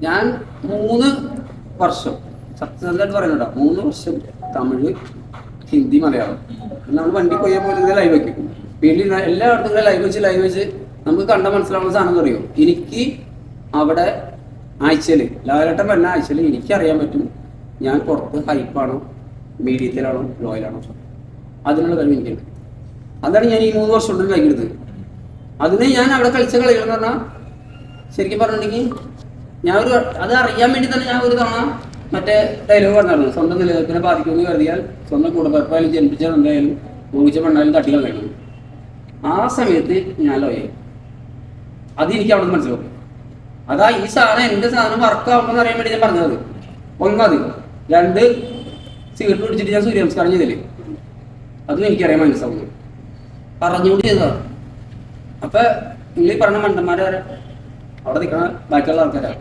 ഞാൻ 3 വർഷം സത്യസന്ധമായിട്ട് പറയുന്നുണ്ടോ, 3 വർഷം തമിഴ്, ഹിന്ദി, മലയാളം നമ്മൾ വണ്ടി പോയാൽ പോലെ ലൈവ് വയ്ക്കും. വീട്ടിൽ എല്ലായിടത്തും ലൈവ് വെച്ച് നമുക്ക് കണ്ട മനസ്സിലാവുന്ന സാധനം അറിയോ. എനിക്ക് അവിടെ ആഴ്ചയിൽ ലാലേട്ടൻ പറഞ്ഞ ആഴ്ചയിൽ എനിക്കറിയാൻ പറ്റും ഞാൻ പുറത്ത് ഹൈപ്പാണോ, മീഡിയത്തിലാണോ, ലോയലാണോ. അതിനുള്ള കഴിവ് എനിക്കുണ്ട്. അതാണ് ഞാൻ ഈ 3 വർഷം കൊണ്ട് കഴിഞ്ഞെടുത്തത്. അതിനെ ഞാൻ അവിടെ കളിച്ച കളികൾ എന്ന് പറഞ്ഞാൽ ശരിക്കും പറഞ്ഞിട്ടുണ്ടെങ്കിൽ അത് അറിയാൻ വേണ്ടി തന്നെ ഞാൻ ഒരു തവണ മറ്റേ ഡയലോഗ് പറഞ്ഞായിരുന്നു, സ്വന്തം നിലനിൽപ്പിനെ ബാധിക്കുമെന്ന് കരുതിയാൽ സ്വന്തം കുടുംബപ്പായാലും ജനിപ്പിച്ചാലും ഊഹിച്ച പെണ്ണായാലും തട്ടികൾ കഴിക്കും. ആ സമയത്ത് ഞാൻ ലോയായി. അത് എനിക്ക് അവിടെ നിന്ന് മനസ്സിലാവും. അതാ ഈ സാധനം എന്റെ സാധനം വർക്കാവുമെന്ന് അറിയാൻ വേണ്ടി ഞാൻ പറഞ്ഞത്. 1 2 സിഗരറ്റ് പിടിച്ചിട്ട് ഞാൻ സൂര്യനമസ്കാരം ചെയ്തില്ലേ, അതും എനിക്കറിയാൻ മനസ്സിലാവുന്നു. പറഞ്ഞുകൊണ്ട് ചെയ്തതാണ്. അപ്പൊ നിങ്ങൾ പറഞ്ഞ മണ്ടന്മാരെ അവിടെ നിൽക്കണ ബാക്കിയുള്ള ആൾക്കാരാണ്.